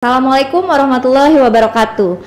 Assalamualaikum warahmatullahi wabarakatuh.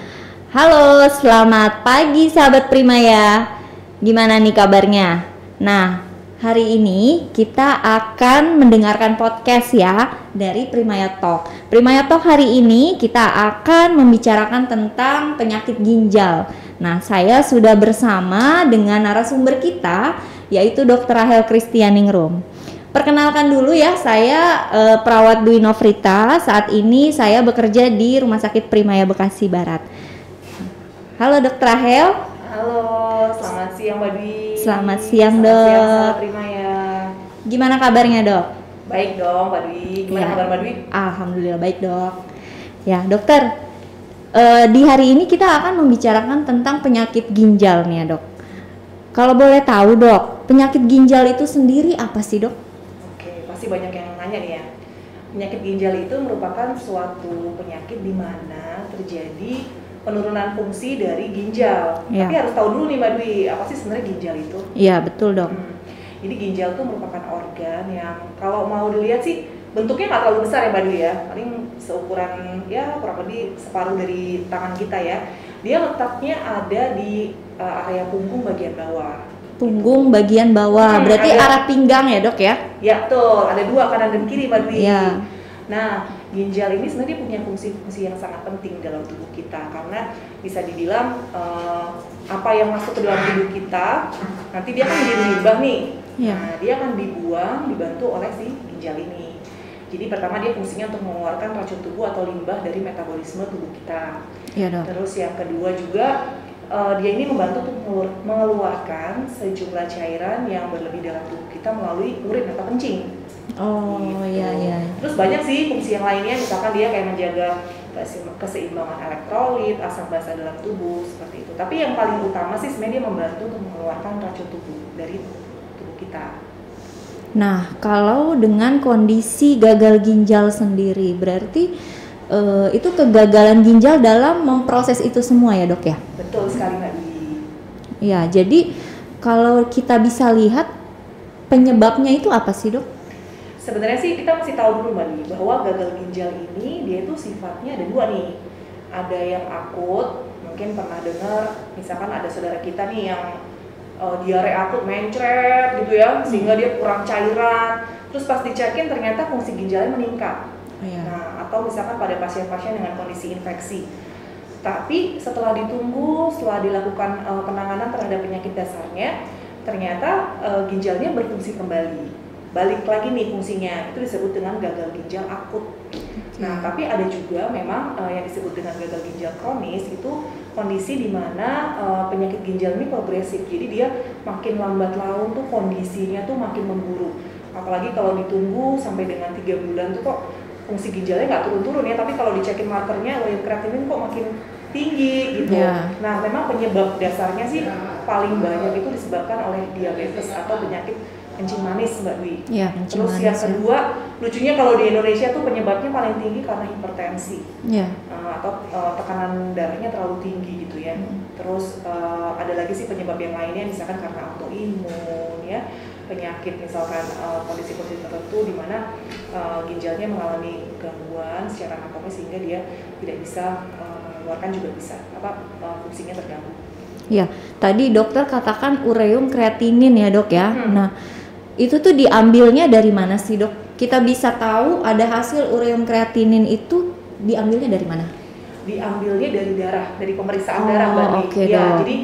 Halo, selamat pagi sahabat Primaya. Gimana nih kabarnya? Nah, hari ini kita akan mendengarkan podcast ya dari Primaya Talk. Primaya Talk hari ini kita akan membicarakan tentang penyakit ginjal. Nah, saya sudah bersama dengan narasumber kita yaitu Dr. Rahel Kristianingrum. Perkenalkan dulu ya, saya perawat Dwi Nofrita. Saat ini saya bekerja di Rumah Sakit Primaya Bekasi Barat. Halo Dr. Rahel. Halo, selamat siang Mbak Dwi. Selamat siang Selamat dok. siang sahabat Primaya. Gimana kabarnya dok? Baik dong Mbak Dwi. Gimana kabar Mbak Dwi? Alhamdulillah baik dok. Ya dokter, di hari ini kita akan membicarakan tentang penyakit ginjal nih ya dok. Kalau boleh tahu dok, penyakit ginjal itu sendiri apa sih dok? Pasti banyak yang nanya nih ya. Penyakit ginjal itu merupakan suatu penyakit di mana terjadi penurunan fungsi dari ginjal. Ya. Tapi harus tahu dulu nih Mbak Dwi, apa sih sebenarnya ginjal itu? Iya betul dok. Jadi ginjal itu merupakan organ yang kalau mau dilihat sih bentuknya nggak terlalu besar ya Mbak Dwi ya. Paling seukuran ya kurang lebih separuh dari tangan kita ya. Dia letaknya ada di area punggung bagian bawah. Punggung bagian bawah, berarti arah pinggang ya dok ya? Ya betul, ada dua, kanan dan kiri Mbak Dwi. Ya. Nah, ginjal ini sebenarnya punya fungsi-fungsi yang sangat penting dalam tubuh kita karena bisa dibilang apa yang masuk ke dalam tubuh kita nanti dia akan menjadi limbah nih. Ya. Nah, dia akan dibuang dibantu oleh si ginjal ini. Jadi pertama dia fungsinya untuk mengeluarkan racun tubuh atau limbah dari metabolisme tubuh kita. Ya dok. Terus yang kedua juga dia ini membantu untuk mengeluarkan sejumlah cairan yang berlebih dalam tubuh kita melalui urin atau kencing. Oh Gitu. iya. Terus banyak sih fungsi yang lainnya, misalkan dia kayak menjaga keseimbangan elektrolit, asam basa dalam tubuh seperti itu. Tapi yang paling utama sih sebenarnya dia membantu untuk mengeluarkan racun tubuh dari tubuh kita. Nah kalau dengan kondisi gagal ginjal sendiri berarti itu kegagalan ginjal dalam memproses itu semua ya dok ya? Betul sekali Mbak Dwi. Ya, jadi kalau kita bisa lihat penyebabnya itu apa sih dok? Sebenarnya sih kita mesti tahu dulu Mbak Dwi bahwa gagal ginjal ini dia itu sifatnya ada dua nih. Ada yang akut, mungkin pernah dengar misalkan ada saudara kita nih yang diare akut mencret gitu ya, sehingga dia kurang cairan. Terus pas dicekin ternyata fungsi ginjalnya meningkat. Nah, atau misalkan pada pasien-pasien dengan kondisi infeksi. Tapi setelah ditunggu, setelah dilakukan penanganan terhadap penyakit dasarnya, ternyata ginjalnya berfungsi kembali. Balik lagi nih fungsinya, itu disebut dengan gagal ginjal akut. Nah, tapi ada juga memang yang disebut dengan gagal ginjal kronis, itu kondisi di mana penyakit ginjal ini progresif. Jadi dia makin lambat laun tuh kondisinya tuh makin memburuk. Apalagi kalau ditunggu sampai dengan 3 bulan tuh kok fungsi ginjalnya nggak turun-turun ya, tapi kalau dicekin markernya urea kreatinin kok makin tinggi gitu. Nah, memang penyebab dasarnya sih paling banyak itu disebabkan oleh diabetes atau penyakit kencing manis Mbak Dwi. Terus yang kedua, lucunya kalau di Indonesia tuh penyebabnya paling tinggi karena hipertensi atau tekanan darahnya terlalu tinggi gitu ya. Terus ada lagi sih penyebab yang lainnya misalkan karena autoimun ya, penyakit misalkan kondisi-kondisi tertentu di mana ginjalnya mengalami gangguan secara anatomis sehingga dia tidak bisa mengeluarkan juga bisa fungsinya terganggu. Ya, tadi dokter katakan ureum kreatinin ya dok ya. Nah, itu tuh diambilnya dari mana sih dok? Kita bisa tahu ada hasil ureum kreatinin itu diambilnya dari mana? Diambilnya dari darah, dari pemeriksaan darah Mbak Dwi. Ya, jadi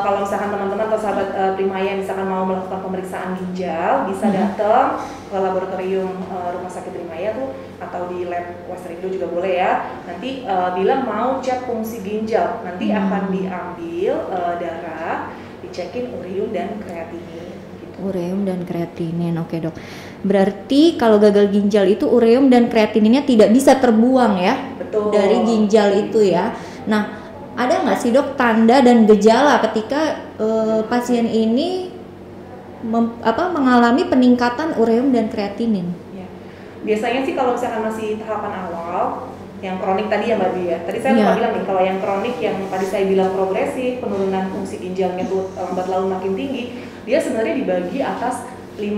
kalau misalkan teman-teman atau sahabat Primaya misalkan mau melakukan pemeriksaan ginjal, bisa datang ke laboratorium Rumah Sakit Primaya tuh atau di lab Western Indo juga boleh ya. Nanti bilang mau cek fungsi ginjal, nanti akan diambil darah, dicekin ureum dan kreatinin. Gitu. Ureum dan kreatinin, oke dok. Berarti kalau gagal ginjal itu ureum dan kreatininnya tidak bisa terbuang ya? Betul. Dari ginjal itu ya. Nah, ada nggak sih dok tanda dan gejala ketika pasien ini mengalami peningkatan ureum dan kreatinin? Ya. Biasanya sih kalau misalkan masih tahapan awal, yang kronik tadi ya Mbak Dwi ya. Tadi saya lupa bilang nih, kalau yang kronik yang tadi saya bilang progresif, penurunan fungsi ginjalnya tuh lambat laun makin tinggi, dia sebenarnya dibagi atas 5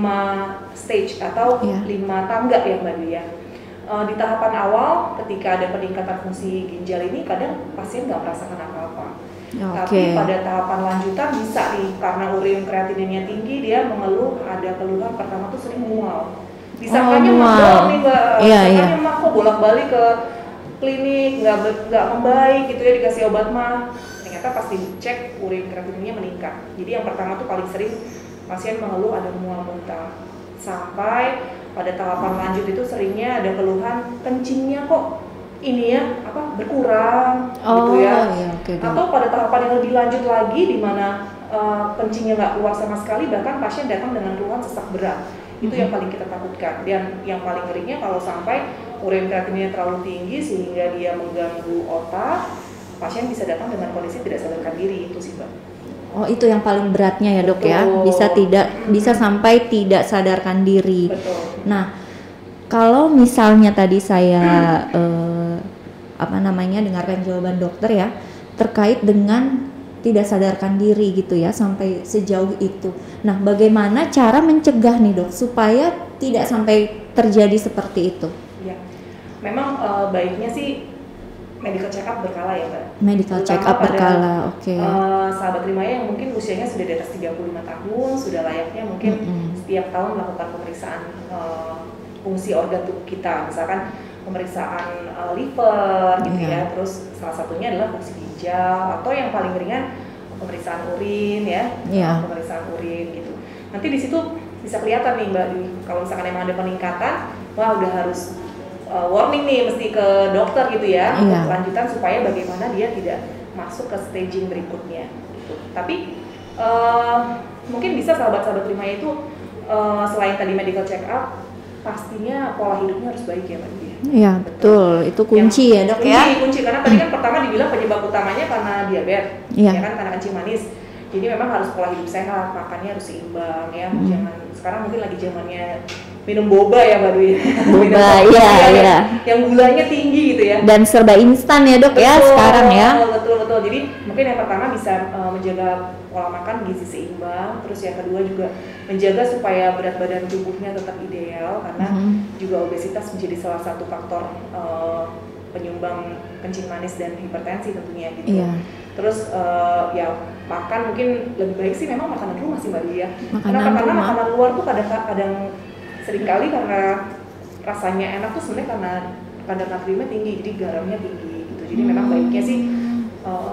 stage atau 5 tangga ya Mbak Dwi ya. di tahapan awal ketika ada peningkatan fungsi ginjal ini kadang pasien nggak merasakan apa-apa. Tapi pada tahapan lanjutan bisa nih, karena urin kreatininnya tinggi, dia mengeluh, ada keluhan pertama tuh sering mual. Disangkanya mual nih Mbak, disangkanya mah kok bolak-balik ke klinik nggak membaik gitu ya, dikasih obat mah. Ternyata pas dicek urin kreatininnya meningkat. Jadi yang pertama tuh paling sering pasien mengeluh ada mual muntah. Sampai pada tahapan lanjut itu seringnya ada keluhan kencingnya kok ini ya berkurang gitu ya. Atau pada tahapan yang lebih lanjut lagi di mana kencingnya nggak keluar sama sekali, bahkan pasien datang dengan keluhan sesak berat. Itu yang paling kita takutkan. Dan yang paling ngerinya kalau sampai urin kreatininnya terlalu tinggi sehingga dia mengganggu otak, pasien bisa datang dengan kondisi tidak sadarkan diri. Itu sih Mbak. Oh, itu yang paling beratnya ya Dok. Betul. Ya, bisa sampai tidak sadarkan diri. Betul. Nah, kalau misalnya tadi saya dengarkan jawaban dokter ya terkait dengan tidak sadarkan diri gitu ya sampai sejauh itu. Nah, bagaimana cara mencegah nih Dok supaya tidak sampai terjadi seperti itu? Ya, memang baiknya sih medical check up berkala ya Mbak. Medical check up berkala, oke. Sahabat Trimaya yang mungkin usianya sudah di atas 35 tahun, sudah layaknya mungkin setiap tahun melakukan pemeriksaan fungsi organ tubuh kita, misalkan pemeriksaan liver gitu ya, terus salah satunya adalah fungsi ginjal, atau yang paling ringan pemeriksaan urin ya, pemeriksaan urin gitu. Nanti di situ bisa kelihatan nih Mbak, kalau misalkan emang ada peningkatan, wah udah harus warning nih, mesti ke dokter gitu ya, untuk lanjutan supaya bagaimana dia tidak masuk ke staging berikutnya gitu. Tapi mungkin bisa sahabat-sahabat Trimaya itu selain tadi medical check up, pastinya pola hidupnya harus baik ya Mbak. Iya betul, itu kunci ya Dok ya. Kunci, karena tadi kan pertama dibilang penyebab utamanya karena diabetes, ya kan, karena kencing manis. Jadi memang harus pola hidup sehat, makannya harus seimbang ya. Jangan, sekarang mungkin lagi zamannya minum boba ya Mbak Dwi. Boba, iya. Yang gulanya tinggi gitu ya. Dan serba instan ya Dok. Betul, ya sekarang ya. Betul. Jadi mungkin yang pertama bisa menjaga pola makan gizi seimbang. Terus yang kedua juga menjaga supaya berat badan tubuhnya tetap ideal, karena juga obesitas menjadi salah satu faktor penyumbang kencing manis dan hipertensi tentunya gitu. Terus ya makan mungkin lebih baik sih memang makanan rumah sih Mbak Dwi ya. Karena makanan luar tuh kadang seringkali karena rasanya enak tuh sebenarnya karena kadar natriumnya tinggi, jadi garamnya tinggi gitu. Jadi memang baiknya sih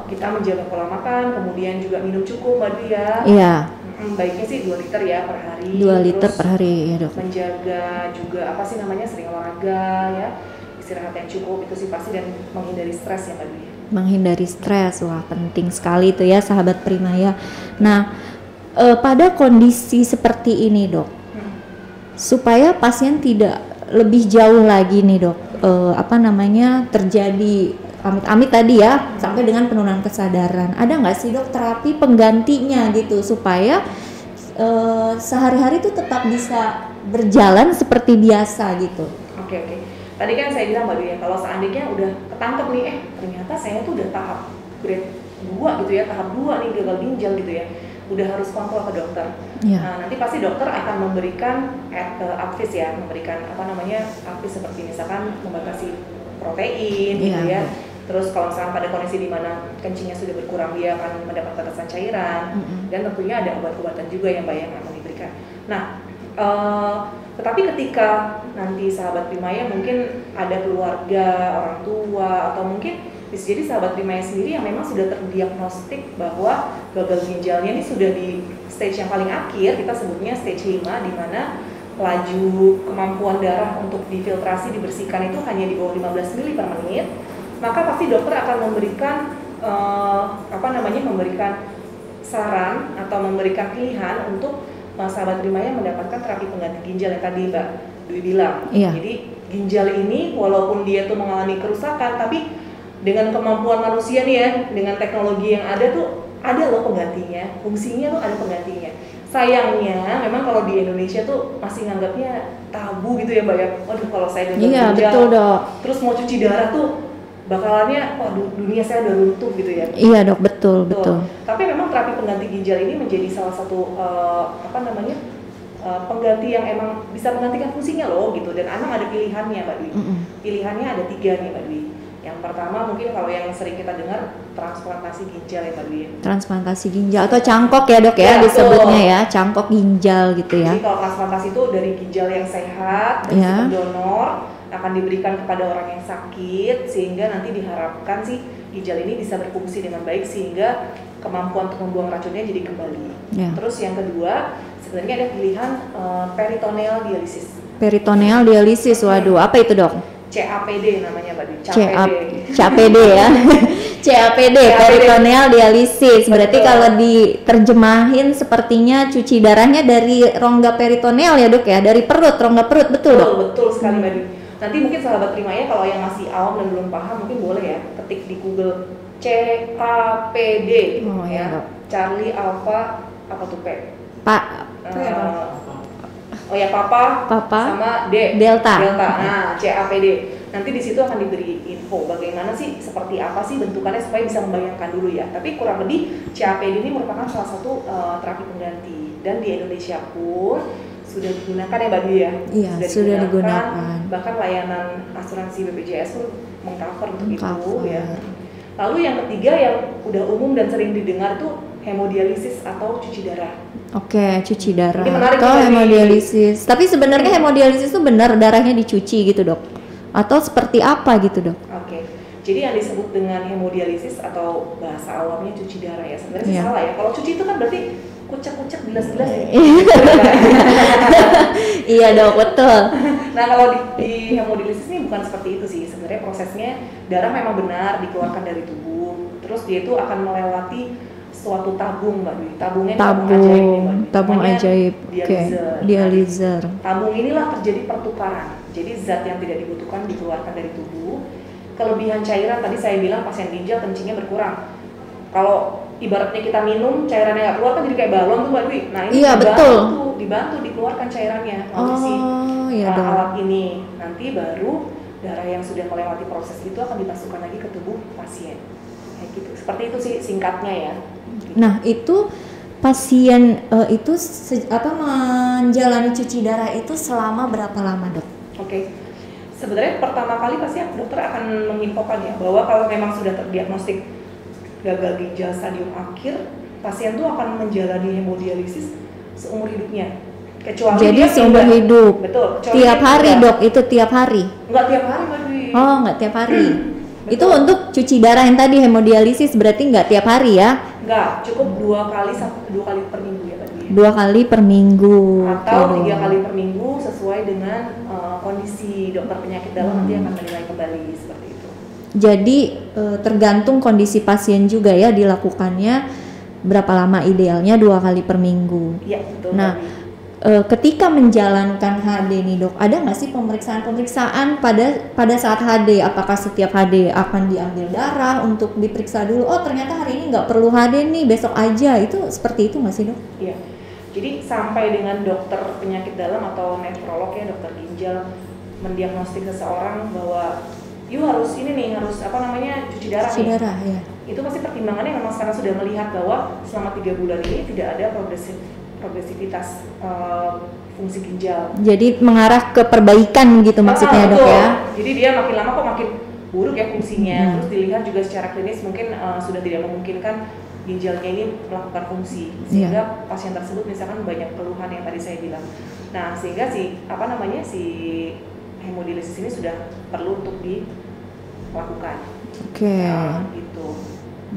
kita menjaga pola makan, kemudian juga minum cukup Mbak Dwi ya. Iya. Baiknya sih 2 liter ya per hari. 2 liter per hari ya Dok. Menjaga juga sering olahraga ya, istirahat yang cukup itu sih pasti, dan menghindari stres ya Mbak Dwi. Menghindari stres, wah penting sekali itu ya sahabat Trimaya. Nah, pada kondisi seperti ini Dok, supaya pasien tidak lebih jauh lagi nih Dok, terjadi amit-amit tadi ya sampai dengan penurunan kesadaran, ada nggak sih Dok terapi penggantinya gitu supaya sehari-hari itu tetap bisa berjalan seperti biasa gitu? Oke. Tadi kan saya bilang Mbak Dwi ya, kalau seandainya udah ketangkep nih, ternyata saya tuh udah tahap grade 2 gitu ya, tahap 2 nih gagal ginjal gitu ya, udah harus kontrol ke dokter. Nah, nanti pasti dokter akan memberikan advice ya, memberikan advice seperti misalkan membatasi protein gitu ya. Terus kalau misalkan pada kondisi di mana kencingnya sudah berkurang, dia akan mendapat tetesan cairan, dan tentunya ada obat-obatan juga yang Mbak yang akan diberikan. Nah, tetapi ketika nanti sahabat Trimaya mungkin ada keluarga, orang tua, atau mungkin bisa jadi sahabat Trimaya sendiri yang memang sudah terdiagnostik bahwa gagal ginjalnya ini sudah di stage yang paling akhir, kita sebutnya stage 5, di mana laju kemampuan darah untuk difiltrasi, dibersihkan itu hanya di bawah 15 ml per menit, maka pasti dokter akan memberikan memberikan saran atau memberikan pilihan untuk sahabat Trimaya mendapatkan terapi pengganti ginjal yang tadi Mbak Dwi bilang. Jadi ginjal ini walaupun dia tuh mengalami kerusakan, tapi dengan kemampuan manusia nih ya, dengan teknologi yang ada tuh ada loh penggantinya, fungsinya tuh ada penggantinya. Sayangnya memang kalau di Indonesia tuh masih nganggapnya tabu gitu ya Mbak ya. Waduh, kalau saya gagal ginjal, betul Dok, terus mau cuci darah tuh bakalannya dunia saya udah runtuh gitu ya. Iya Dok, betul. Tapi memang terapi pengganti ginjal ini menjadi salah satu pengganti yang emang bisa menggantikan fungsinya loh gitu, dan emang ada pilihannya Mbak Dwi. Pilihannya ada 3 nih Mbak Dwi. Yang pertama mungkin kalau yang sering kita dengar transplantasi ginjal ya Mbak Dwi. Transplantasi ginjal atau cangkok ya dok ya, Ya, disebutnya betul. ya, cangkok ginjal gitu ya. Jadi kalau transplantasi itu dari ginjal yang sehat dan Ya. sistem donor akan diberikan kepada orang yang sakit, sehingga nanti diharapkan sih ginjal ini bisa berfungsi dengan baik sehingga kemampuan untuk membuang racunnya jadi kembali. Ya. Terus yang kedua sebenarnya ada pilihan peritoneal dialisis. Peritoneal dialisis, waduh, apa itu dok? CAPD namanya Mbak Dwi. CAPD ya. CAPD, peritoneal dialisis. Berarti Betul. kalau diterjemahin sepertinya cuci darahnya dari rongga peritoneal ya dok ya, dari perut, rongga perut, betul dok? Betul sekali Mbak Dwi. Nanti mungkin sahabat Primaya kalau yang masih awam dan belum paham mungkin boleh ya ketik di Google CAPD Oh, iya, Dok. Charlie Alpha apa tuh P? Pak, Oh ya Papa sama D Delta. Nah, CAPD. Nanti di situ akan diberi info bagaimana sih, seperti apa sih bentukannya supaya bisa membayangkan dulu ya. Tapi kurang lebih CAPD ini merupakan salah satu terapi pengganti, dan di Indonesia pun sudah digunakan ya Mbak Dwi ya. Iya, sudah digunakan. Bahkan layanan asuransi BPJS pun mengcover untuk itu ya. Lalu yang ketiga yang udah umum dan sering didengar tuh hemodialisis atau cuci darah. Oke, cuci darah Ini menarik atau nih, hemodialisis. Tapi sebenarnya hemodialisis itu benar darahnya dicuci gitu dok? Atau seperti apa gitu dok? Oke. Jadi yang disebut dengan hemodialisis atau bahasa awamnya cuci darah ya, sebenarnya sih Iya. salah ya. Kalau cuci itu kan berarti kucek-kucek gelas-gelas ya. Iya dok, betul. Nah kalau di hemodialisis ini bukan seperti itu sih. Sebenarnya prosesnya darah memang benar dikeluarkan dari tubuh, terus dia itu akan melewati suatu tabung Mbak Dwi. Tabungnya tabung ajaib nih, Mbak Dwi. Tabung Namanya ajaib. Oke, dializer. dializer. Tabung inilah terjadi pertukaran. Jadi zat yang tidak dibutuhkan dikeluarkan dari tubuh. Kelebihan cairan tadi saya bilang pasien ginjal kencingnya berkurang. Kalau ibaratnya kita minum cairannya nggak keluar kan jadi kayak balon tuh Mbak Dwi. Nah ini Iya, betul. dibantu dikeluarkan cairannya melalui si Iya dok. alat ini. Nanti baru darah yang sudah melewati proses itu akan dimasukkan lagi ke tubuh pasien. Kayak gitu. Seperti itu sih singkatnya ya. Nah itu pasien itu menjalani cuci darah itu selama berapa lama dok? Oke. Sebenarnya pertama kali pasti dokter akan menginfokan ya bahwa kalau memang sudah terdiagnostik gagal ginjal stadium akhir, pasien tuh akan menjalani hemodialisis seumur hidupnya. Kecuali Jadi dia seumur pindah. hidup. Betul. kecuali Tiap dia hari pindah. dok, itu tiap hari? Enggak tiap hari Mbak Dwi. Oh nggak tiap hari. Betul. Itu untuk cuci darah yang tadi hemodialisis berarti nggak tiap hari ya? Enggak, cukup 2 kali per minggu ya Mbak Dwi. 2 kali per minggu. Atau Oke. 3 kali per minggu sesuai dengan kondisi dokter penyakit dalam nanti akan menilai kembali seperti itu. Jadi tergantung kondisi pasien juga ya dilakukannya berapa lama, idealnya 2 kali per minggu. Iya betul. Nah, Mbak Dwi. ketika menjalankan HD nih dok, ada nggak sih pemeriksaan pada saat HD? Apakah setiap HD akan diambil darah untuk diperiksa dulu? Oh ternyata hari ini nggak perlu HD nih, besok aja. Itu seperti itu nggak sih dok? Iya. Jadi sampai dengan dokter penyakit dalam atau nefrolog ya, dokter ginjal mendiagnostik seseorang bahwa you harus cuci darah Cuci nih. darah ya. Itu pasti pertimbangannya memang sekarang sudah melihat bahwa selama 3 bulan ini tidak ada progresivitas fungsi ginjal. Jadi mengarah ke perbaikan gitu maksudnya dok betul. ya? Jadi dia makin lama kok makin buruk ya fungsinya. Terus dilihat juga secara klinis mungkin sudah tidak memungkinkan ginjalnya ini melakukan fungsi, sehingga pasien tersebut misalkan banyak keluhan yang tadi saya bilang. Nah sehingga si hemodialisis ini sudah perlu untuk dilakukan. Oke. Gitu.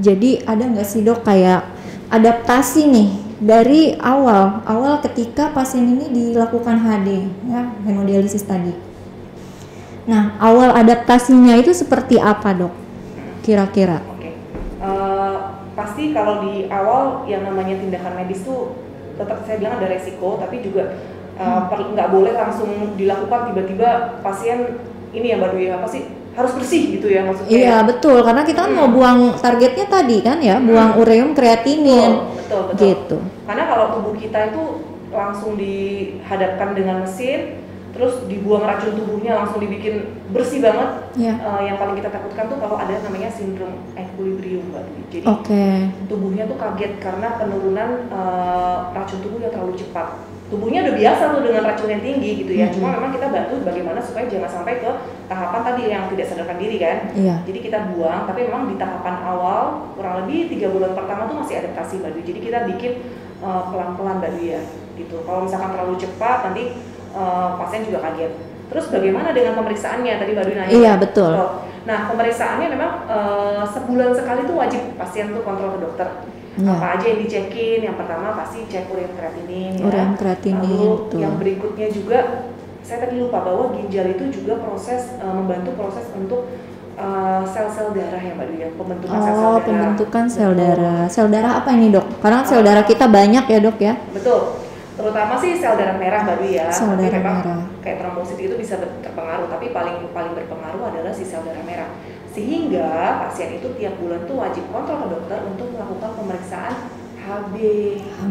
Jadi ada nggak sih dok kayak adaptasi nih dari awal ketika pasien ini dilakukan HD ya, hemodialisis tadi. Nah awal adaptasinya itu seperti apa dok? Kira-kira? Oke. Pasti kalau di awal yang namanya tindakan medis tuh tetap saya bilang ada resiko, tapi juga nggak boleh langsung dilakukan tiba-tiba pasien ini ya Mbak Dwi, apa sih harus bersih gitu ya maksudnya. Iya betul, karena kita kan mau buang targetnya tadi kan ya, buang ureum kreatinin. Betul. Gitu. Karena kalau tubuh kita itu langsung dihadapkan dengan mesin, terus dibuang racun tubuhnya langsung dibikin bersih banget. Yang paling kita takutkan tuh kalau ada namanya sindrom equilibrium Mbak Dwi. Jadi tubuhnya tuh kaget karena penurunan racun tubuh yang terlalu cepat. tubuhnya udah biasa tuh dengan racun yang tinggi gitu ya. Cuma memang kita bantu bagaimana supaya jangan sampai ke tahapan tadi yang tidak sadarkan diri kan. Jadi kita buang, tapi memang di tahapan awal kurang lebih 3 bulan pertama tuh masih adaptasi Mbak Dwi. Jadi kita bikin pelan-pelan Mbak Dwi ya gitu. Kalau misalkan terlalu cepat nanti pasien juga kaget. Terus bagaimana dengan pemeriksaannya? Tadi Mbak Dwi nanya. Iya betul. Nah pemeriksaannya memang sebulan sekali tuh wajib pasien tuh kontrol ke dokter. Apa aja yang dicekin? Yang pertama pasti cek ureum kreatinin ya. Lalu yang berikutnya juga saya tadi lupa bahwa ginjal itu juga membantu proses untuk sel-sel darah ya Mbak Dwi ya, pembentukan sel-sel darah. Pembentukan sel darah. Sel darah apa ini dok? Karena sel darah kita banyak ya dok ya. Betul. Terutama sih sel darah merah Mbak Dwi ya. Sel darah memang merah. Kayak trombosit itu bisa terpengaruh, tapi paling berpengaruh adalah si sel darah merah. Sehingga pasien itu tiap bulan tuh wajib kontrol ke dokter untuk melakukan pemeriksaan HB.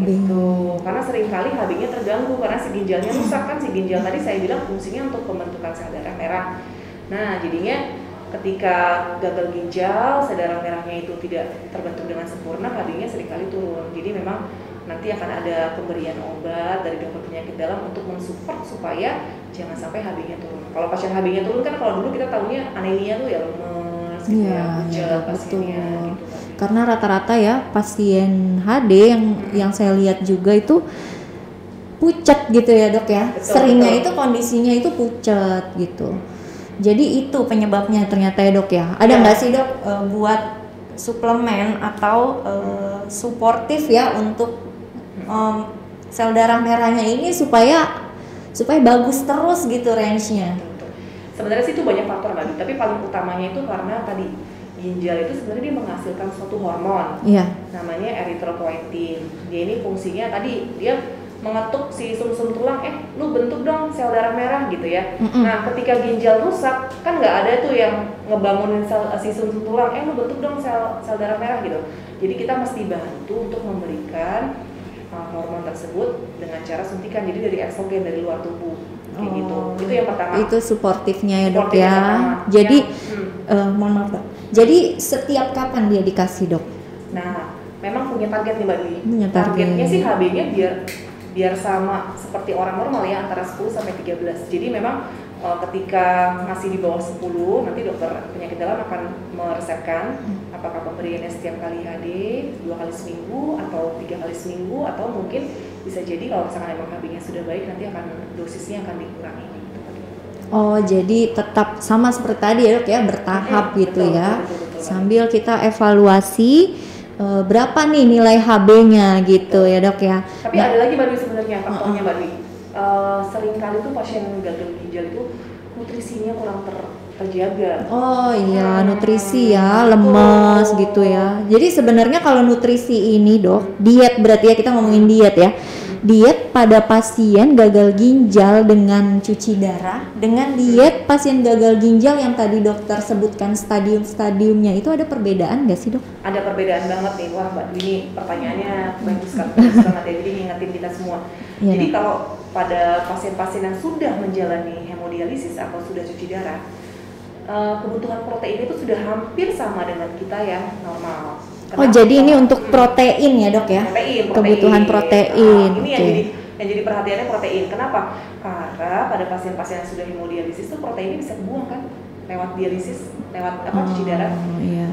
Gitu. Karena seringkali HB-nya terganggu karena si ginjalnya rusak kan. Si ginjal tadi saya bilang fungsinya untuk pembentukan sel darah merah. Nah, jadinya ketika gagal ginjal, sel darah merahnya itu tidak terbentuk dengan sempurna, HB-nya seringkali turun. Jadi memang nanti akan ada pemberian obat dari dokter penyakit dalam untuk mensupport supaya jangan sampai HB-nya turun. Kalau pasien HB-nya turun kan kalau dulu kita tahunya anemia tuh ya lemes, pucet pasiennya gitu. Karena rata-rata ya pasien HD yang saya lihat juga itu pucat gitu ya dok ya. Seringnya itu kondisinya itu pucat gitu. Jadi itu penyebabnya ternyata ya dok ya. Ada nggak sih dok buat suplemen atau suportif ya untuk sel darah merahnya ini supaya bagus terus gitu range-nya? Sebenarnya sih itu banyak faktor Mbak, tapi paling utamanya itu karena tadi ginjal itu sebenarnya dia menghasilkan suatu hormon, namanya erythropoietin. Dia ini fungsinya tadi dia mengetuk si sumsum tulang, lu bentuk dong sel darah merah gitu ya. Nah ketika ginjal rusak kan nggak ada tuh yang ngebangunin si sumsum tulang, lu bentuk dong sel darah merah gitu. Jadi kita mesti bantu untuk memberikan hormon tersebut dengan cara suntikan, jadi dari eksogen dari luar tubuh kayak gitu. Itu yang pertama. Itu suportifnya ya dok ya. Jadi mohon maaf dok. Jadi setiap kapan dia dikasih dok? Nah memang punya target nih Mbak Dwi. Targetnya sih HB-nya biar sama seperti orang normal ya, antara 10 sampai 13. Jadi memang ketika masih di bawah 10 nanti dokter penyakit dalam akan meresepkan apakah pemberiannya setiap kali HD 2 kali seminggu atau 3 kali seminggu, atau mungkin bisa jadi kalau misalkan emang HB-nya sudah baik nanti akan dosisnya akan dikurangi gitu. Oh jadi tetap sama seperti tadi ya dok ya, bertahap gitu ya. Betul. Sambil kita evaluasi berapa nih nilai HB-nya gitu ya dok ya. Tapi ada lagi Mbak Dwi sebenarnya faktornya Mbak Dwi. Sering kali tuh pasien gagal ginjal itu nutrisinya kurang terjaga. Oh iya, nutrisi ya, lemes gitu ya. Jadi sebenarnya kalau nutrisi ini dok, diet berarti ya, kita ngomongin diet ya. Diet pada pasien gagal ginjal dengan cuci darah, dengan diet pasien gagal ginjal yang tadi dokter sebutkan stadium-stadiumnya, itu ada perbedaan nggak sih dok? Ada perbedaan banget nih. Wah Mbak Dwi, ini pertanyaannya bagus banget ya, jadi ngingetin kita semua. Jadi kalau pada pasien-pasien yang sudah menjalani hemodialisis atau sudah cuci darah, kebutuhan protein itu sudah hampir sama dengan kita yang normal. Kenapa? Jadi ini untuk protein ya dok ya? Protein. Kebutuhan protein. Ini yang jadi perhatiannya protein. Kenapa? Karena pada pasien-pasien yang sudah hemodialisis itu proteinnya bisa dibuang kan lewat dialisis, lewat cuci darah.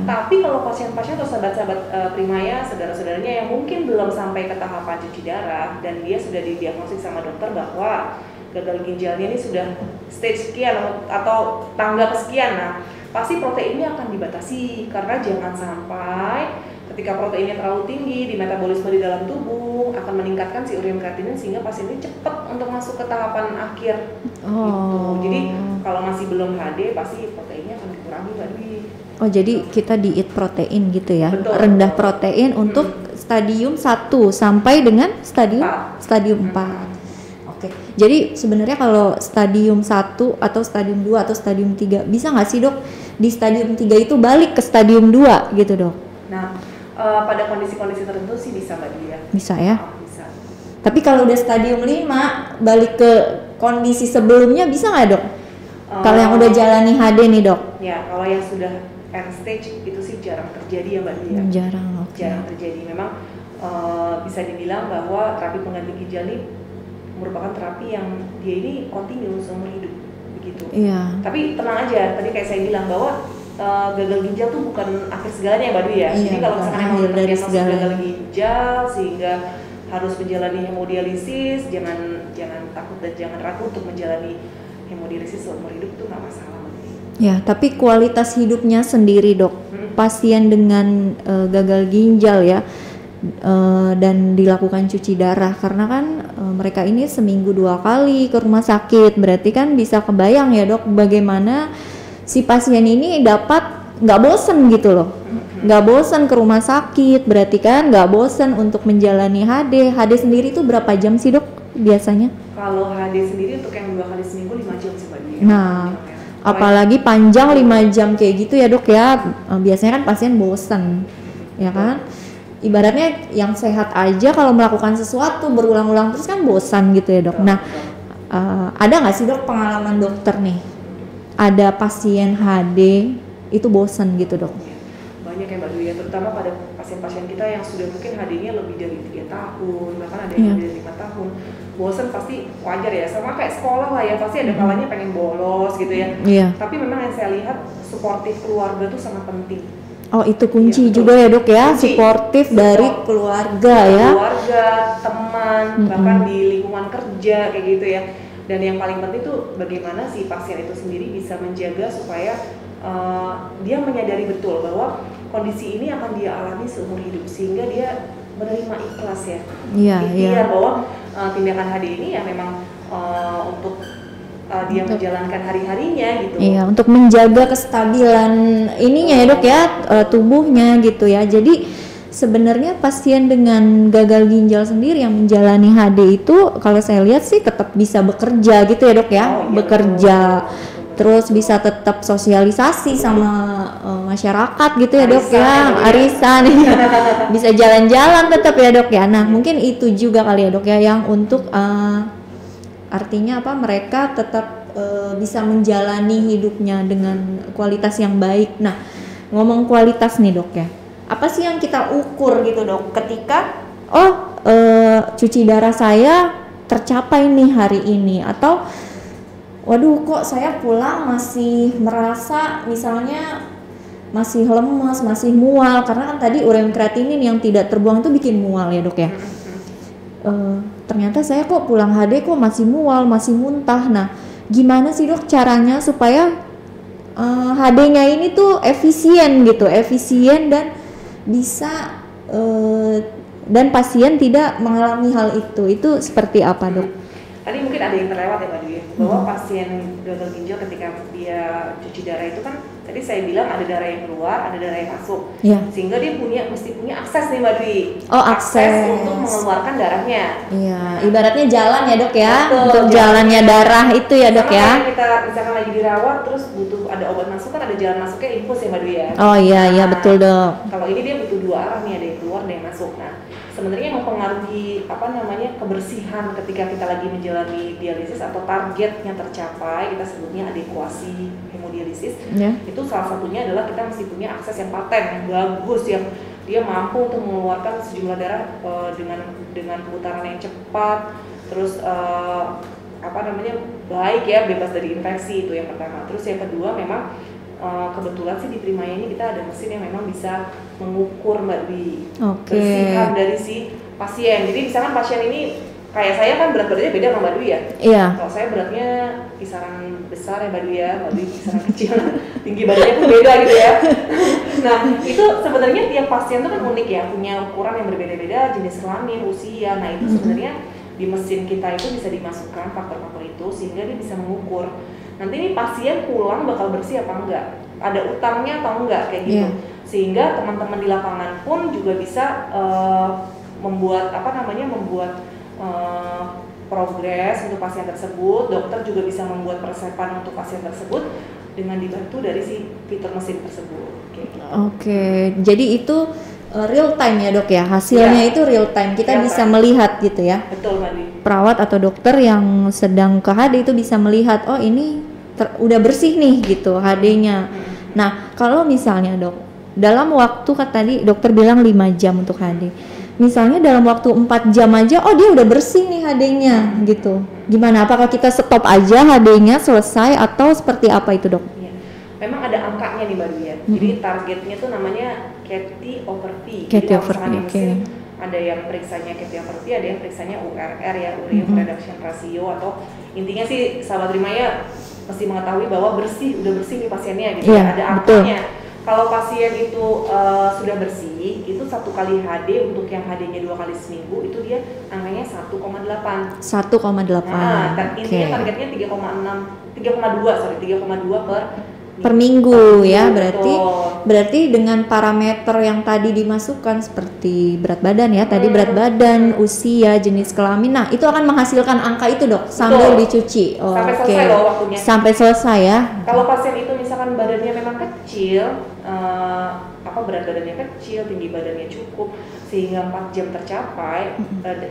Tapi kalau pasien-pasien atau sahabat-sahabat Primaya, saudara-saudaranya yang mungkin belum sampai ke tahapan cuci darah dan dia sudah didiagnosis sama dokter bahwa gagal ginjalnya ini sudah stage sekian atau tangga kesekian, nah pasti proteinnya akan dibatasi karena jangan sampai ketika proteinnya terlalu tinggi di metabolisme di dalam tubuh akan meningkatkan si ureum kreatinin sehingga pasien ini cepat untuk masuk ke tahapan akhir. Gitu. Jadi kalau masih belum HD pasti proteinnya akan dikurangi Mbak Dwi. Oh jadi kita diet protein gitu ya? Betul. Rendah protein untuk stadium 1 sampai dengan stadium 4. Jadi sebenarnya kalau stadium 1 atau stadium 2 atau stadium 3 bisa nggak sih dok di stadium 3 itu balik ke stadium 2 gitu dok? Nah pada kondisi-kondisi tertentu sih bisa Mbak Dia. Bisa ya? Bisa. Tapi kalau udah stadium 5 balik ke kondisi sebelumnya bisa nggak dok? Kalau yang udah jalani HD nih dok? Ya kalau yang sudah end stage itu sih jarang terjadi ya Mbak Dia. Jarang, Jarang terjadi. Memang bisa dibilang bahwa terapi pengganti ginjal ini merupakan terapi yang dia ini kontinu seumur hidup begitu. Iya. Tapi tenang aja, tadi kayak saya bilang bahwa gagal ginjal tuh bukan akhir segalanya ya Mbak Dwi ya. Iya, Jadi kalau bukan misalkan akhir emang dari terdiagnosis segalanya. gagal ginjal sehingga harus menjalani hemodialisis, jangan takut dan jangan ragu untuk menjalani hemodialisis seumur hidup, itu nggak masalah Mbak Dwi. Ya, tapi kualitas hidupnya sendiri dok, pasien dengan gagal ginjal ya, dan dilakukan cuci darah, karena kan mereka ini seminggu 2 kali ke rumah sakit, berarti kan bisa kebayang ya dok bagaimana si pasien ini dapat nggak bosen gitu loh, nggak bosen ke rumah sakit, berarti kan nggak bosen untuk menjalani HD sendiri itu berapa jam sih dok biasanya? Kalau HD sendiri untuk yang 2 kali seminggu 5 jam sih Mbak Dwi. Nah, apalagi panjang 5 jam kayak gitu ya dok ya, biasanya kan pasien bosen ya kan. Ibaratnya yang sehat aja kalau melakukan sesuatu berulang-ulang terus kan bosan gitu ya dok. Nah, ada nggak sih dok pengalaman dokter nih, ada pasien HD itu bosan gitu dok? Banyak ya Mbak Dwi ya, terutama pada pasien-pasien kita yang sudah mungkin HD-nya lebih dari 3 tahun, bahkan ada yang lebih dari 5 tahun. Bosan pasti wajar ya, sama kayak sekolah lah ya, pasti ada kalanya pengen bolos gitu ya. Iya. Tapi memang yang saya lihat suportif keluarga tuh sangat penting. Oh itu kunci Iya, juga ya dok ya, kunci. suportif dari keluarga ya. Keluarga, teman, bahkan di lingkungan kerja kayak gitu ya. Dan yang paling penting tuh bagaimana si pasien itu sendiri bisa menjaga supaya dia menyadari betul bahwa kondisi ini akan dia alami seumur hidup, sehingga dia menerima ikhlas ya. Iya, Ikhtiar iya. bahwa tindakan HD ini ya memang untuk dia menjalankan hari-harinya gitu. Iya, untuk menjaga kestabilan ininya ya dok ya, tubuhnya gitu ya. Jadi sebenarnya pasien dengan gagal ginjal sendiri yang menjalani HD itu kalau saya lihat sih tetap bisa bekerja gitu ya dok ya, bekerja. Terus bisa tetap sosialisasi sama masyarakat gitu ya dok ya, arisan ya. Bisa jalan-jalan tetap ya dok ya. Nah mungkin itu juga kali ya dok ya yang untuk artinya apa, mereka tetap bisa menjalani hidupnya dengan kualitas yang baik. Nah ngomong kualitas nih dok ya, apa sih yang kita ukur gitu dok ketika cuci darah saya tercapai nih hari ini, atau waduh kok saya pulang masih merasa misalnya masih lemas, masih mual, karena kan tadi ureum kreatinin yang tidak terbuang itu bikin mual ya dok ya. Ternyata saya kok pulang HD kok masih mual, masih muntah. Nah gimana sih dok caranya supaya HD-nya ini tuh efisien gitu, efisien dan bisa dan pasien tidak mengalami hal itu seperti apa dok? Tadi mungkin ada yang terlewat ya Mbak Dwi, bahwa pasien gagal ginjal ketika dia cuci darah itu kan tadi saya bilang ada darah yang keluar, ada darah yang masuk, sehingga dia mesti punya akses nih Mbak Dwi. Oh akses untuk mengeluarkan darahnya. Iya, ibaratnya jalan ya dok ya. Betul, untuk jalannya darah itu ya dok ya. Kita misalkan lagi dirawat terus butuh ada obat masuk, kan ada jalan masuknya infus ya Mbak Dwi ya. Oh iya betul dok. Kalau ini dia butuh 2 arah nih, ada yang keluar ada yang masuk. Nah sebenarnya mempengaruhi kebersihan ketika kita lagi menjalani dialisis atau target yang tercapai, kita sebutnya adekuasi hemodialisis. Itu salah satunya adalah kita mesti punya akses yang paten, yang bagus, yang dia mampu untuk mengeluarkan sejumlah darah dengan pemutaran yang cepat, terus baik ya, bebas dari infeksi, itu yang pertama. Terus yang kedua memang kebetulan sih di Primaya ini kita ada mesin yang memang bisa mengukur Mbak Dwi bersihan dari si pasien. Jadi misalkan pasien ini kayak saya kan berat badannya beda sama Mbak Dwi ya. Iya. Kalau saya beratnya kisaran besar ya Mbak Dwi ya, Mbak Dwi kisaran kecil, tinggi badannya pun beda gitu ya. Nah itu sebenarnya tiap pasien tuh kan unik ya, punya ukuran yang berbeda-beda, jenis kelamin, usia. Nah itu sebenarnya di mesin kita itu bisa dimasukkan faktor-faktor itu sehingga dia bisa mengukur nanti ini pasien pulang bakal bersih apa enggak, ada utangnya atau enggak kayak gitu. Sehingga teman-teman di lapangan pun juga bisa membuat progres untuk pasien tersebut. Dokter juga bisa membuat persiapan untuk pasien tersebut dengan dibantu dari si fitur mesin tersebut. Oke, jadi itu real time ya dok ya, hasilnya itu real time, kita bisa melihat gitu ya. Betul Mbak Dwi. Perawat atau dokter yang sedang ke HD itu bisa melihat, oh ini udah bersih nih gitu HD-nya. Nah kalau misalnya dok, dalam waktu tadi dokter bilang 5 jam untuk HD, misalnya dalam waktu 4 jam aja, oh dia udah bersih nih HD-nya gitu. Gimana? Apakah kita stop aja HD-nya selesai atau seperti apa itu dok? Ya. Memang ada angkanya nih Mbak Dwi. Jadi targetnya tuh namanya CATI over P. CATI Jadi over P, oke. Ada yang periksanya CATI over P, ada yang periksanya URR ya, urea reduction ratio, atau intinya sih sahabat Rimaya mesti mengetahui bahwa udah bersih nih pasiennya gitu ya. Ada angkanya. Kalau pasien itu sudah bersih, itu 1 kali HD untuk yang HD-nya 2 kali seminggu itu dia angkanya 1,8. 1,8. Nah, intinya targetnya 3,2 per minggu ya, berarti dengan parameter yang tadi dimasukkan seperti berat badan ya, tadi berat badan, usia, jenis kelamin. Nah, itu akan menghasilkan angka itu dok sambil dicuci. Sampai selesai loh waktunya. Sampai selesai ya. Kalau pasien itu misalkan badannya memang kecil, berat badannya kecil, tinggi badannya cukup sehingga 4 jam tercapai,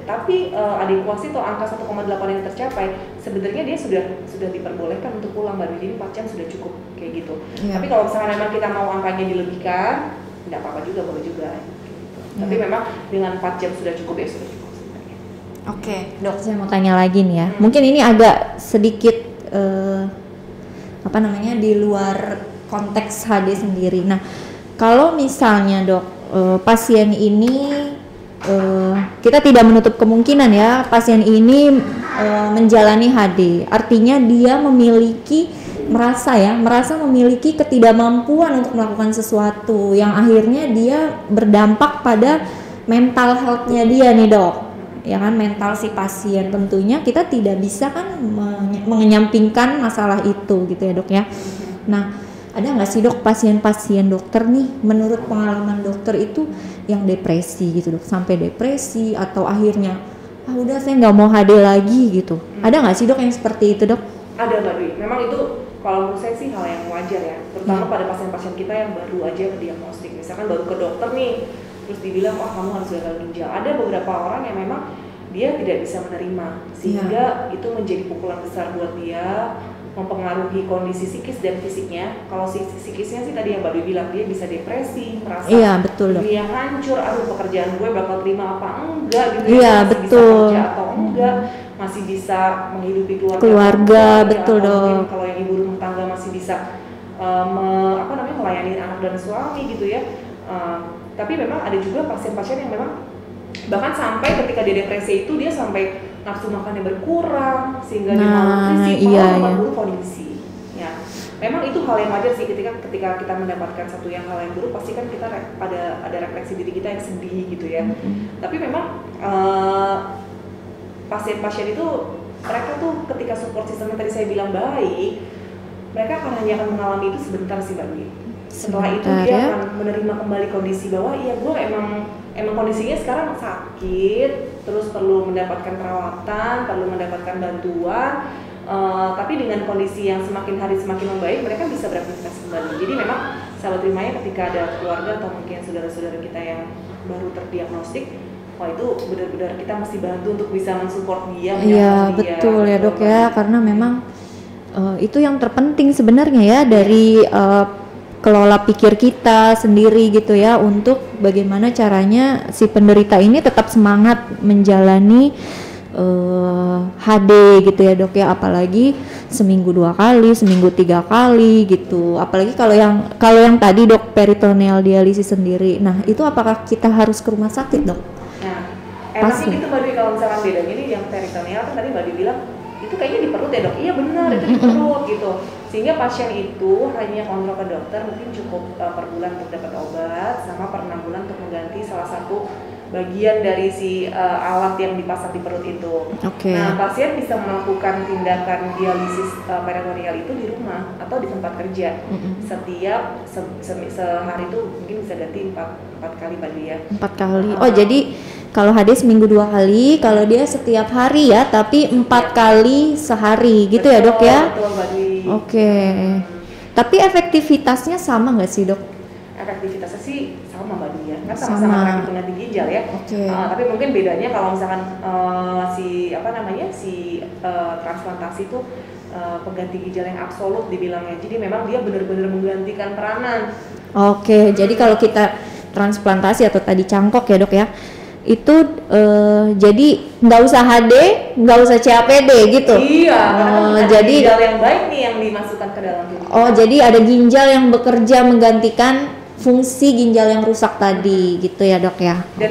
tapi adekuasi atau angka 1,8 yang tercapai, sebenarnya dia sudah diperbolehkan untuk pulang baru, jadi 4 jam sudah cukup kayak gitu. Tapi kalau misalkan memang kita mau angkanya dilebihkan, tidak apa-apa juga, boleh juga. Gitu. Tapi memang dengan 4 jam sudah cukup ya sudah cukup sebenarnya. Oke, dok, saya mau tanya lagi nih ya. Mungkin ini agak sedikit di luar konteks HD sendiri. Nah, kalau misalnya dok, pasien ini kita tidak menutup kemungkinan ya pasien ini menjalani HD, artinya dia merasa memiliki ketidakmampuan untuk melakukan sesuatu yang akhirnya dia berdampak pada mental health-nya dia nih dok, ya kan, mental si pasien. Tentunya kita tidak bisa kan mengenyampingkan masalah itu gitu ya dok ya. Nah, ada nggak sih dok pasien-pasien dokter nih, menurut pengalaman dokter itu yang depresi gitu dok, sampai depresi atau akhirnya udah saya nggak mau HD lagi gitu. Ada nggak sih dok yang seperti itu dok? Ada Mbak Dwi, memang itu kalau menurut saya sih hal yang wajar ya, terutama pada pasien-pasien kita yang baru aja ke diagnostik, misalkan baru ke dokter nih, terus dibilang kamu harus gagal ginjal. Ada beberapa orang yang memang dia tidak bisa menerima, sehingga itu menjadi pukulan besar buat dia, mempengaruhi kondisi psikis dan fisiknya. Kalau psikisnya sih tadi yang Mbak Dwi bilang, dia bisa depresi, merasa dia hancur, pekerjaan gue bakal terima apa enggak gitu, masih bisa kerja atau enggak, masih bisa menghidupi keluarga betul dong. Kalau yang ibu rumah tangga masih bisa melayani anak dan suami gitu ya. Tapi memang ada juga pasien-pasien yang memang bahkan sampai ketika dia depresi itu dia sampai nafsu makannya berkurang sehingga dia malnutrisi, memperburuk kondisi. Ya, memang itu hal yang wajar sih ketika kita mendapatkan hal yang buruk, pasti kan kita ada refleksi diri kita yang sedih gitu ya. Tapi memang pasien-pasien itu mereka tuh ketika support system tadi saya bilang baik, mereka hanya akan mengalami itu sebentar sih Mbak Dwi. Setelah itu dia akan menerima kembali kondisi bahwa iya gue emang kondisinya sekarang sakit, terus perlu mendapatkan perawatan, perlu mendapatkan bantuan, tapi dengan kondisi yang semakin hari semakin membaik, mereka bisa beraktivitas kembali. Jadi memang sahabat Rimaya ketika ada keluarga atau mungkin saudara-saudara kita yang baru terdiagnostik, wah itu benar-benar kita mesti bantu untuk bisa mensupport dia. Iya betul ya dok ya, karena memang itu yang terpenting sebenarnya ya dari kelola pikir kita sendiri gitu ya, untuk bagaimana caranya si penderita ini tetap semangat menjalani HD gitu ya dok ya, apalagi seminggu 2 kali, seminggu 3 kali gitu, apalagi kalau yang tadi dok peritoneal dialisis sendiri. Nah itu apakah kita harus ke rumah sakit dok? Nah pasti gitu Mbak Dwi, kalau misalkan bedanya ini yang peritoneal kan tadi Mbak Dwi bilang itu kayaknya di perut ya dok, iya benar itu di perut gitu, sehingga pasien itu hanya kontrol ke dokter mungkin cukup per bulan untuk dapat obat, sama per 6 bulan untuk mengganti salah satu bagian dari si alat yang dipasang di perut itu. Nah pasien bisa melakukan tindakan dialisis peritoneal itu di rumah atau di tempat kerja. Setiap sehari itu mungkin bisa ganti 4 kali Mbak Dwi ya. 4 kali. Oh jadi kalau HD seminggu 2 kali, kalau dia setiap hari ya, tapi 4 kali sehari gitu ya dok ya? Betul Mbak Dwi. Tapi efektivitasnya sama nggak sih dok? Efektivitasnya sih sama Mbak Dwi ya, kan sama-sama terapi pengganti ginjal ya. Tapi mungkin bedanya kalau misalkan transplantasi itu pengganti ginjal yang absolut dibilangnya, jadi memang dia benar-benar menggantikan peranan. Jadi kalau kita transplantasi atau tadi cangkok ya dok ya, itu jadi nggak usah HD, nggak usah CAPD gitu. Iya, karena ada jadi ginjal yang baik nih yang dimasukkan ke dalam tubuh. Oh, jadi ada ginjal yang bekerja menggantikan fungsi ginjal yang rusak tadi gitu ya, Dok ya. Dan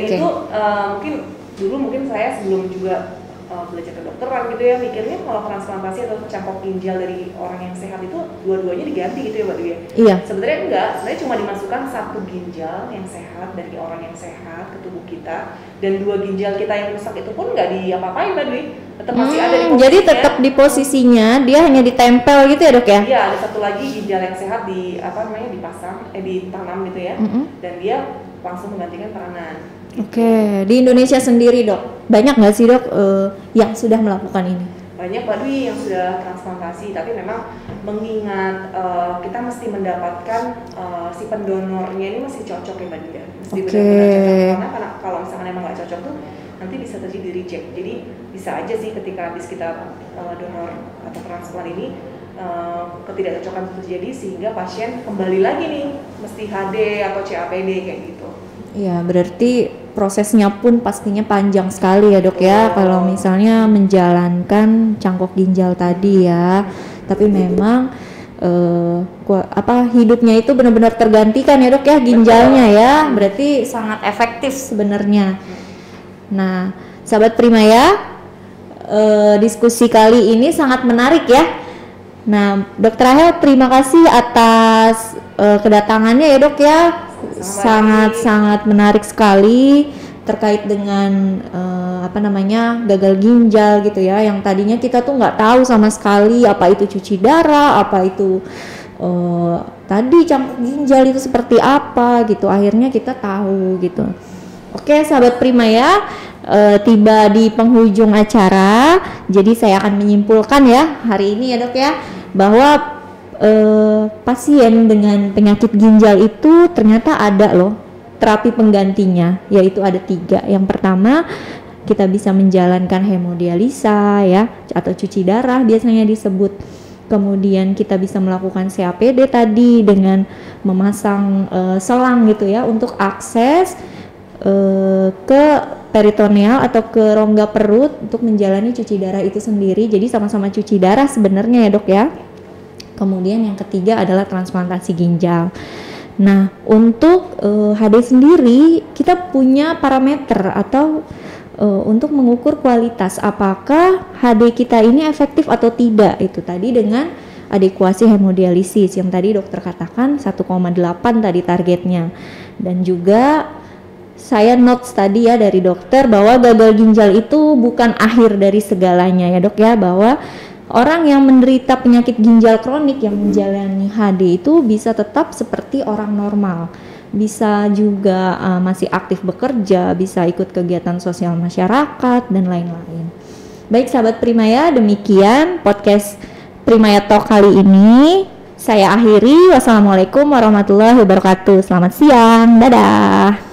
itu mungkin saya sebelum juga belajar kedokteran gitu ya, mikirnya kalau transplantasi atau cangkok ginjal dari orang yang sehat itu dua-duanya diganti gitu ya, Mbak Dwi. Iya. Sebenarnya enggak, sebenarnya cuma dimasukkan satu ginjal yang sehat dari orang yang sehat ke tubuh kita, dan dua ginjal kita yang rusak itu pun nggak diapa-apain, Mbak Dwi. Tetap masih ada di posisinya. Jadi tetap di posisinya, dia hanya ditempel gitu ya, Dok ya? Iya, ada satu lagi ginjal yang sehat ditanam gitu ya, dan dia langsung menggantikan peranan. Oke, di Indonesia sendiri, Dok, banyak nggak sih, Dok, yang sudah melakukan ini? Banyak, Mbak Dwi, yang sudah transplantasi, tapi memang mengingat kita mesti mendapatkan si pendonornya ini masih cocok ya, Mbak Dwi, mesti benar-benar cocok, karena kalau misalkan emang nggak cocok tuh nanti bisa terjadi reject. Jadi bisa aja sih ketika habis kita donor atau transplant ini ketidakcocokan terjadi sehingga pasien kembali lagi nih mesti HD atau CAPD kayak gitu. Iya, berarti prosesnya pun pastinya panjang sekali ya, Dok ya, kalau misalnya menjalankan cangkok ginjal tadi ya. Tapi memang hidupnya itu benar-benar tergantikan ya, Dok ya, ginjalnya ya. Berarti sangat efektif sebenarnya. Nah, sahabat Primaya, diskusi kali ini sangat menarik ya. Nah, Dr. Rahel, terima kasih atas kedatangannya ya, Dok ya. Sangat menarik sekali terkait dengan gagal ginjal gitu ya, yang tadinya kita tuh nggak tahu sama sekali apa itu cuci darah, apa itu tadi cangkok ginjal itu seperti apa gitu. Akhirnya kita tahu gitu. Oke, sahabat Primaya, tiba di penghujung acara, jadi saya akan menyimpulkan ya hari ini ya, Dok ya, bahwa pasien dengan penyakit ginjal itu ternyata ada loh terapi penggantinya, yaitu ada 3. Yang pertama, kita bisa menjalankan hemodialisa ya, atau cuci darah biasanya disebut. Kemudian kita bisa melakukan CAPD tadi dengan memasang selang gitu ya untuk akses ke peritoneal atau ke rongga perut untuk menjalani cuci darah itu sendiri. Jadi sama-sama cuci darah sebenarnya ya, Dok ya. Kemudian yang ketiga adalah transplantasi ginjal. Nah, untuk HD sendiri kita punya parameter atau untuk mengukur kualitas apakah HD kita ini efektif atau tidak. Itu tadi dengan adekuasi hemodialisis yang tadi dokter katakan 1,8 tadi targetnya. Dan juga saya notes tadi ya dari dokter bahwa gagal ginjal itu bukan akhir dari segalanya ya, Dok ya, bahwa orang yang menderita penyakit ginjal kronik yang menjalani HD itu bisa tetap seperti orang normal, bisa juga masih aktif bekerja, bisa ikut kegiatan sosial masyarakat dan lain-lain. Baik sahabat Primaya, demikian podcast Primaya Talk kali ini. Saya akhiri, wassalamualaikum warahmatullahi wabarakatuh. Selamat siang, dadah.